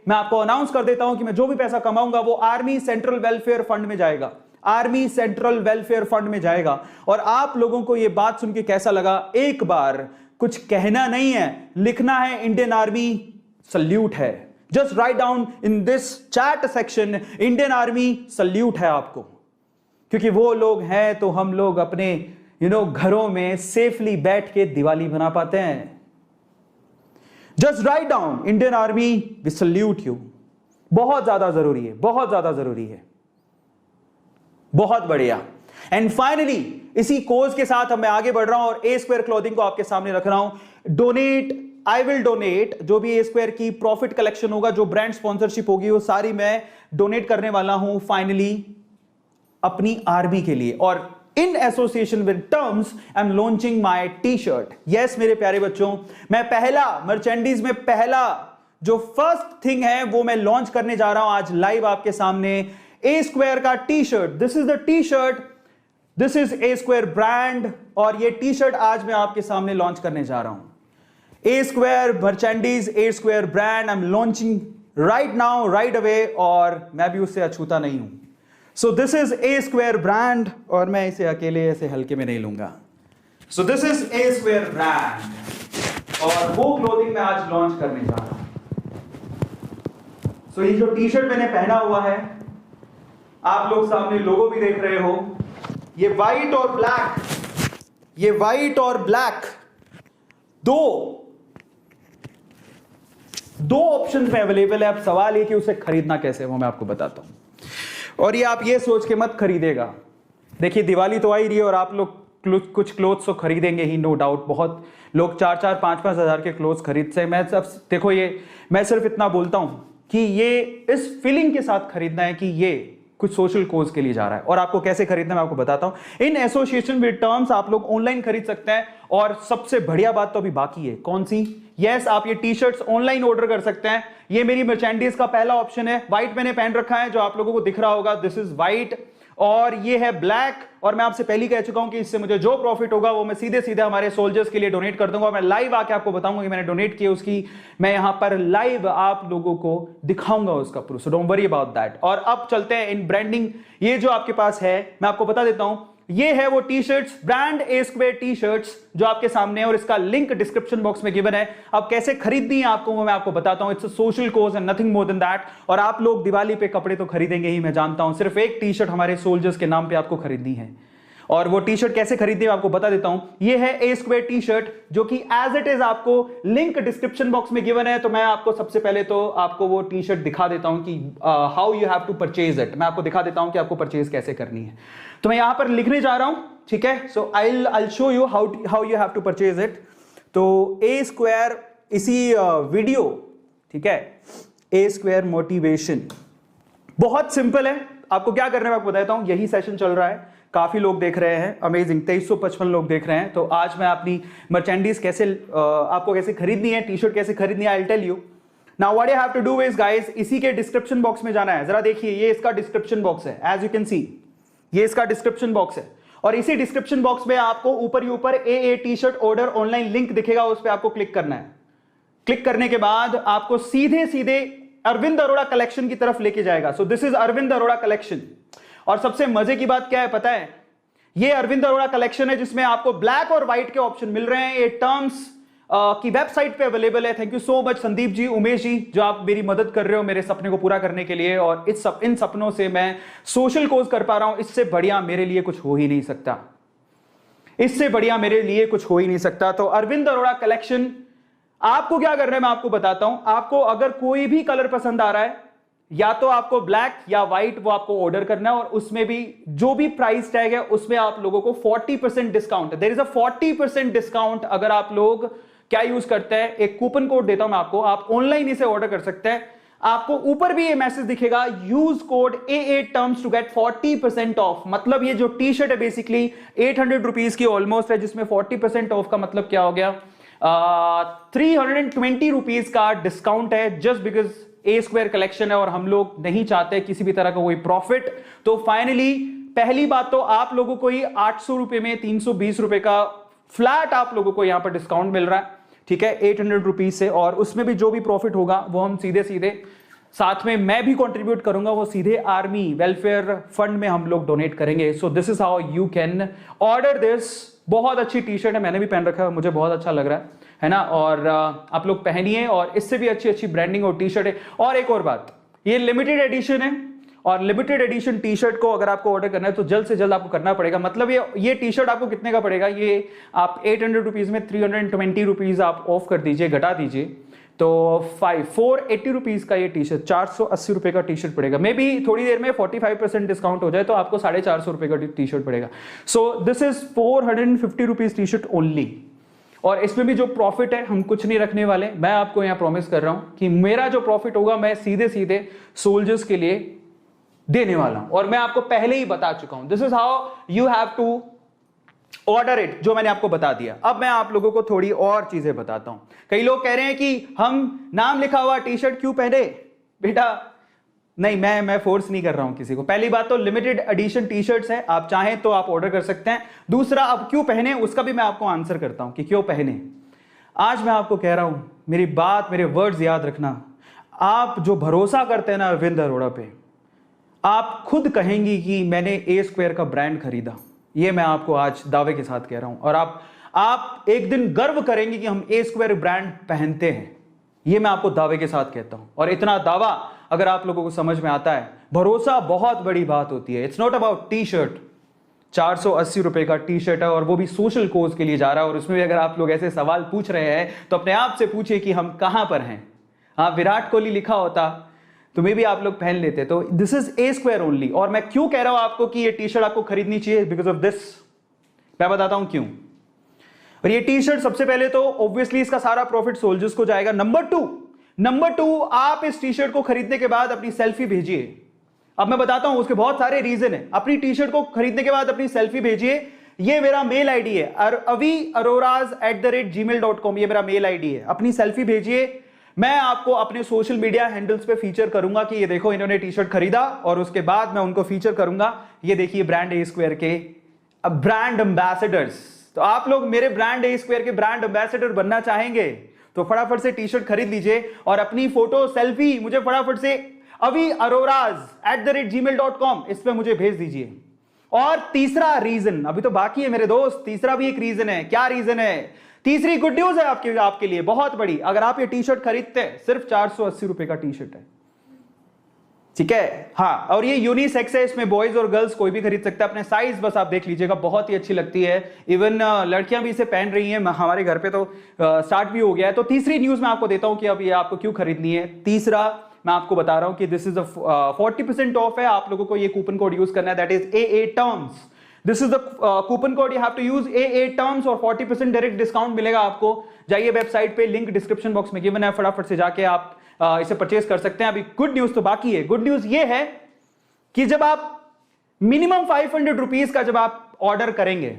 मैं आपको अनाउंस कर देता हूं कि मैं जो भी पैसा कमाऊंगा वो आर्मी सेंट्रल वेलफेयर फंड में जाएगा, आर्मी सेंट्रल वेलफेयर फंड में जाएगा। और आप लोगों को यह बात सुन के कैसा लगा? एक बार कुछ कहना नहीं है, लिखना है इंडियन आर्मी सल्यूट है। Just write down in this chat section, Indian army salute है आपको, क्योंकि वो लोग हैं तो हम लोग अपने घरों में सेफली बैठ के दिवाली मना पाते हैं। Just write down Indian army we salute you. बहुत ज्यादा जरूरी है, बहुत ज्यादा जरूरी है। बहुत बढ़िया। एंड फाइनली इसी कोज के साथ मैं आगे बढ़ रहा हूं और ए स्क्वायर क्लोथिंग को आपके सामने रख रहा हूं। डोनेट, आई विल डोनेट, जो भी ए स्क्वायर की प्रॉफिट कलेक्शन होगा, जो ब्रांड स्पॉन्सरशिप होगी, वो सारी मैं डोनेट करने वाला हूं फाइनली अपनी आर्मी के लिए। और in association with terms I am launching my T shirt. Yes मेरे प्यारे बच्चों, मैं पहला मर्चेंडीज में पहला जो फर्स्ट थिंग है वो मैं लॉन्च करने जा रहा हूं आज लाइव आपके सामने। ए स्क्वायर का T shirt, this is the T shirt, this is A square brand, और ये टी शर्ट आज मैं आपके सामने लॉन्च करने जा रहा हूं। A square merchandise, A square brand I am launching right now, right away, और मैं भी उससे अछूता नहीं हूं। So this is A square brand, और मैं इसे अकेले ऐसे हल्के में नहीं लूंगा। So this is A square brand, और वो क्लोथिंग मैं आज लॉन्च करने जा रहा हूं। सो ये जो टी शर्ट मैंने पहना हुआ है, आप लोग सामने लोगो भी देख रहे हो, ये व्हाइट और ब्लैक, ये व्हाइट और ब्लैक दो ऑप्शन में अवेलेबल है। अब सवाल है कि उसे खरीदना कैसे, वो मैं आपको बताता हूं। और ये आप ये सोच के मत खरीदेगा, देखिए दिवाली तो आ ही रही है और आप लोग कुछ क्लोथ्स तो खरीदेंगे ही, नो डाउट। बहुत लोग 4-4, 5-5 हजार के क्लोथ्स खरीद से। मैं सब देखो, ये मैं सिर्फ इतना बोलता हूं कि ये इस फीलिंग के साथ खरीदना है कि ये कुछ सोशल कोज के लिए जा रहा है। और आपको कैसे खरीदना मैं आपको बताता हूं। इन एसोसिएशन विद टर्म्स आप लोग ऑनलाइन खरीद सकते हैं, और सबसे बढ़िया बात तो अभी बाकी है। कौन सी? यस, आप ये टी शर्ट्स ऑनलाइन ऑर्डर कर सकते हैं। ये मेरी मर्चेंडीज का पहला ऑप्शन है। व्हाइट मैंने पहन रखा है, जो आप लोगों को दिख रहा होगा, दिस इज व्हाइट, और ये है ब्लैक। और मैं आपसे पहले ही कह चुका हूं कि इससे मुझे जो प्रॉफिट होगा वो मैं सीधे सीधे हमारे सोल्जर्स के लिए डोनेट कर दूंगा। मैं लाइव आके आपको बताऊंगा कि मैंने डोनेट किया, उसकी मैं यहां पर लाइव आप लोगों को दिखाऊंगा उसका proof. So don't worry about that. और अब चलते हैं इन ब्रांडिंग। ये जो आपके पास है, मैं आपको बता देता हूं, ये है वो T shirts, brand A square T shirts जो आपके सामने है, और इसका लिंक डिस्क्रिप्शन बॉक्स में गिवन है। अब कैसे खरीदनी है आपको वो मैं आपको बताता हूं। It's a social cause and nothing more than that. और आप लोग दिवाली पे कपड़े तो खरीदेंगे ही, मैं जानता हूं। सिर्फ एक टी शर्ट हमारे सोल्जर्स के नाम पे आपको खरीदनी है, और वो टी शर्ट कैसे खरीदनी है आपको बता देता हूं। ये है ए स्क्वायर टी शर्ट, जो कि एज इट इज आपको लिंक डिस्क्रिप्शन बॉक्स में गिवन है। तो मैं आपको सबसे पहले तो आपको वो टी शर्ट दिखा देता हूं कि how you have to purchase it. मैं आपको दिखा देता हूं कि आपको परचेज कैसे करनी है। तो मैं यहां पर लिखने जा रहा हूं, ठीक है। So I show you how you have to purchase it. तो ए स्क्वायर, इसी वीडियो, ठीक है, ए स्क्वायर मोटिवेशन बहुत सिंपल है। आपको क्या करना है मैं आपको बताता हूं। यही सेशन चल रहा है, काफी लोग देख रहे हैं, अमेजिंग, 2355 लोग देख रहे हैं। तो आज मैं अपनी मर्चेंडीज कैसे आपको कैसे खरीदनी है, टी शर्ट कैसे खरीदनी है, I will tell you. Now what you have to do is guys, इसी के डिस्क्रिप्शन बॉक्स में जाना है। जरा देखिए, ये इसका डिस्क्रिप्शन बॉक्स है, एज यू कैन सी, ये इसका डिस्क्रिप्शन बॉक्स है। और इसी डिस्क्रिप्शन बॉक्स में आपको ऊपर ही ऊपर A T shirt order online link दिखेगा, उस पर आपको क्लिक करना है। क्लिक करने के बाद आपको सीधे सीधे अरविंद अरोड़ा कलेक्शन की तरफ लेके जाएगा। So this is Arvind Arora collection. और सबसे मजे की बात क्या है पता है, ये अरविंद अरोड़ा कलेक्शन है जिसमें आपको ब्लैक और व्हाइट के ऑप्शन मिल रहे हैं। ये टर्म्स की वेबसाइट पे अवेलेबल है। Thank you so much Sandeep ji, Umesh ji, जो आप मेरी मदद कर रहे हो मेरे सपने को पूरा करने के लिए। और इन सपनों से मैं सोशल कोज कर पा रहा हूं। इससे बढ़िया मेरे लिए कुछ हो ही नहीं सकता, इससे बढ़िया मेरे लिए कुछ हो ही नहीं सकता। तो अरविंद अरोड़ा कलेक्शन, आपको क्या करना है मैं आपको बताता हूं। आपको अगर कोई भी कलर पसंद आ रहा है, या तो आपको ब्लैक या व्हाइट, वो आपको ऑर्डर करना है। और उसमें भी जो भी प्राइस टैग है उसमें आप लोगों को 40% डिस्काउंट है। देयर इज अ 40% डिस्काउंट अगर आप लोग क्या यूज करते हैं। एक कूपन कोड देता हूं मैं आपको, आप ऑनलाइन इसे ऑर्डर कर सकते हैं। आपको ऊपर भी ये मैसेज दिखेगा, use code AA terms to get 40% off. मतलब ये जो टी शर्ट है बेसिकली 800 रुपीज की ऑलमोस्ट है, जिसमें 40% ऑफ का मतलब क्या हो गया, 320 रुपीज का डिस्काउंट है, just because A square collection है और हम लोग नहीं चाहते किसी भी तरह का कोई प्रॉफिट। तो फाइनली पहली बात तो आप लोगों को ही 800 रुपए में 320 रुपए का फ्लैट आप लोगों को यहां पर डिस्काउंट मिल रहा है, ठीक है, 800 रुपीज से। और उसमें भी जो भी प्रॉफिट होगा वो हम सीधे सीधे साथ में मैं भी कंट्रीब्यूट करूंगा, वो सीधे आर्मी वेलफेयर फंड में हम लोग डोनेट करेंगे। सो this is how you can order this. बहुत अच्छी टी शर्ट है, मैंने भी पहन रखा है, मुझे बहुत अच्छा लग रहा है ना। और आप लोग पहनिए, और इससे भी अच्छी अच्छी ब्रांडिंग और टी शर्ट है। और एक और बात, ये लिमिटेड एडिशन है, और लिमिटेड एडिशन टी शर्ट को अगर आपको ऑर्डर करना है तो जल्द से जल्द आपको करना पड़ेगा। मतलब ये टी शर्ट आपको कितने का पड़ेगा, ये आप 800 रुपीज में 320 रुपीज आप ऑफ कर दीजिए, घटा दीजिए, तो 480 रुपीज का ये टी शर्ट, 480 रुपए का टी शर्ट पड़ेगा। मे बी थोड़ी देर में 45% डिस्काउंट हो जाए तो आपको 450 रुपए का टी शर्ट पड़ेगा। सो this is 450 rupees T shirt only. और इसमें भी जो प्रॉफिट है हम कुछ नहीं रखने वाले। मैं आपको यहां प्रॉमिस कर रहा हूं कि मेरा जो प्रॉफिट होगा मैं सीधे सीधे सोल्जर्स के लिए देने वाला हूं, और मैं आपको पहले ही बता चुका हूं। This is how you have to order it, जो मैंने आपको बता दिया। अब मैं आप लोगों को थोड़ी और चीजें बताता हूं। कई लोग कह रहे हैं कि हम नाम लिखा हुआ टी शर्ट क्यों पहने। बेटा नहीं, मैं फोर्स नहीं कर रहा हूं किसी को। पहली बात तो लिमिटेड एडिशन टी शर्ट्स है, आप चाहें तो आप ऑर्डर कर सकते हैं। दूसरा, अब क्यों पहने उसका भी मैं आपको आंसर करता हूं कि क्यों पहने। आज मैं आपको कह रहा हूं, मेरी बात, मेरे वर्ड्स याद रखना। आप जो भरोसा करते हैं ना अरविंद अरोड़ा पे, आप खुद कहेंगी कि मैंने ए स्क्वायर का ब्रांड खरीदा। ये मैं आपको आज दावे के साथ कह रहा हूं, और आप एक दिन गर्व करेंगे कि हम ए स्क्वायर ब्रांड पहनते हैं। ये मैं आपको दावे के साथ कहता हूं। और इतना दावा अगर आप लोगों को समझ में आता है, भरोसा बहुत बड़ी बात होती है। It's not about T shirt. 480 रुपए का टी शर्ट है, और वो भी सोशल कोज के लिए जा रहा है। और उसमें भी अगर आप लोग ऐसे सवाल पूछ रहे हैं तो अपने आप से पूछिए कि हम कहां पर हैं। हाँ, विराट कोहली लिखा होता तो मे भी आप लोग पहन लेते। तो this is A square only. और मैं क्यों कह रहा हूं आपको कि ये टी शर्ट आपको खरीदनी चाहिए, बिकॉज ऑफ दिस। मैं बताता हूं क्यों। और ये टी शर्ट सबसे पहले तो ऑब्वियसली इसका सारा प्रॉफिट सोल्जर्स को जाएगा। नंबर टू, आप इस टी शर्ट को खरीदने के बाद अपनी सेल्फी भेजिए। अब मैं बताता हूं उसके बहुत सारे रीजन है। अपनी टी शर्ट को खरीदने के बाद अपनी सेल्फी भेजिए। ये मेरा मेल आईडी है, avi@gmail.com, ये मेरा मेल आईडी है। अपनी सेल्फी भेजिए। मैं आपको अपने social media handles pay feature करूंगा कि ये देखो इन्होंने टी शर्ट खरीदा, और उसके बाद मैं उनको फीचर करूंगा, ये देखिए ब्रांड ए स्क्वायर के ब्रांड एम्बेसडर्स। तो आप लोग मेरे ब्रांड ए स्क्वायर के ब्रांड एम्बेसडर बनना चाहेंगे तो फटाफट से टी शर्ट खरीद लीजिए, और अपनी फोटो सेल्फी मुझे फटाफट से avi@gmail.com इस पे मुझे भेज दीजिए। और तीसरा रीजन अभी तो बाकी है मेरे दोस्त, तीसरा भी एक रीजन है। क्या रीजन है? तीसरी गुड न्यूज है आपके लिए बहुत बड़ी। अगर आप ये टी शर्ट खरीदते हैं, सिर्फ 480 रुपए का टी शर्ट है, ठीक है। हाँ, और ये यूनिसेक्स है, इसमें बॉयज और गर्ल्स कोई भी खरीद सकता है। अपने साइज बस आप देख लीजिएगा, बहुत ही अच्छी लगती है। इवन लड़कियां भी इसे पहन रही हैं, हमारे घर पे तो स्टार्ट भी हो गया है। तो तीसरी न्यूज मैं आपको देता हूं कि अब ये आपको क्यों खरीदनी है। तीसरा मैं आपको बता रहा हूं कि दिस इज 40% ऑफ है। आप लोगों को ये कूपन कोड यूज करना है, that is AA terms. This is the coupon code, you have to use AA terms, और 40% डायरेक्ट डिस्काउंट मिलेगा आपको। जाइए वेबसाइट पे, लिंक डिस्क्रिप्शन बॉक्स में गिवन है, फटाफट से जाके आप इसे परचेज कर सकते हैं। अभी गुड न्यूज तो बाकी है। गुड न्यूज ये है कि जब आप मिनिमम 500 रुपीज का जब आप ऑर्डर करेंगे,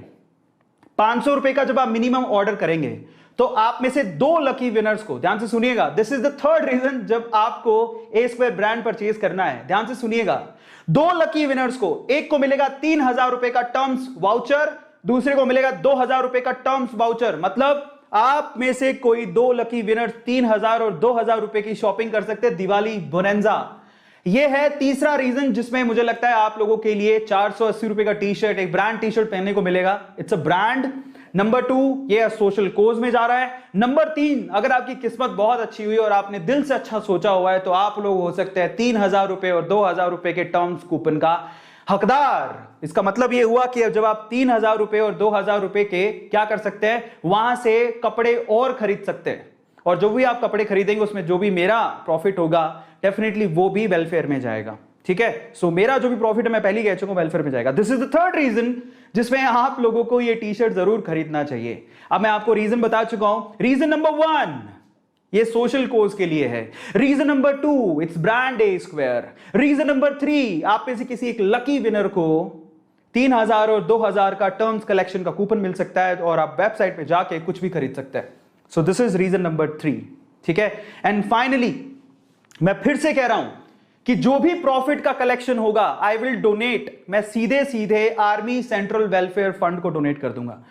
500 रुपए का जब आप मिनिमम ऑर्डर करेंगे, तो आप में से 2 लकी विनर्स को, ध्यान से सुनिएगा, this is the third reason जब आपको ए स्क्वायर ब्रांड परचेज करना है, ध्यान से सुनिएगा। 2 लकी विनर्स को, एक को मिलेगा 3000 रुपए का टर्म्स वाउचर, दूसरे को मिलेगा 2000 रुपए का टर्म्स वाउचर। मतलब आप में से कोई 2 लकी विनर 3000 और 2000 रुपए की शॉपिंग कर सकते हैं दिवाली बोनेंजा। यह है तीसरा रीजन जिसमें मुझे लगता है आप लोगों के लिए 480 रुपए का टी शर्ट, एक ब्रांड टी शर्ट पहनने को मिलेगा। It's a brand. नंबर 2, ये सोशल कोज में जा रहा है। नंबर 3, अगर आपकी किस्मत बहुत अच्छी हुई और आपने दिल से अच्छा सोचा हुआ है तो आप लोग हो सकते हैं 3000 रुपए और 2000 रुपए के टर्म्स कूपन का हकदार। इसका मतलब यह हुआ कि जब आप 3000 रुपए और 2000 रुपए के क्या कर सकते हैं, वहां से कपड़े और खरीद सकते हैं, और जो भी आप कपड़े खरीदेंगे उसमें जो भी मेरा प्रॉफिट होगा डेफिनेटली वो भी वेलफेयर में जाएगा, ठीक है। सो मेरा जो भी प्रॉफिट है, मैं पहले ही कह चुका हूं, वेलफेयर में जाएगा। This is the third reason जिसमें आप लोगों को ये टी शर्ट जरूर खरीदना चाहिए। अब मैं आपको रीजन बता चुका हूं। रीजन नंबर 1, ये सोशल कोज के लिए है। Reason number 2, it's brand A square. Reason number 3, आप में से किसी एक लकी विनर को 3000 और 2000 का टर्म्स कलेक्शन का कूपन मिल सकता है, और आप वेबसाइट पे जाके कुछ भी खरीद सकते हैं। So this is reason number 3, ठीक है। एंड फाइनली मैं फिर से कह रहा हूं कि जो भी प्रॉफिट का कलेक्शन होगा, आई विल डोनेट, मैं सीधे सीधे आर्मी सेंट्रल वेलफेयर फंड को डोनेट कर दूंगा।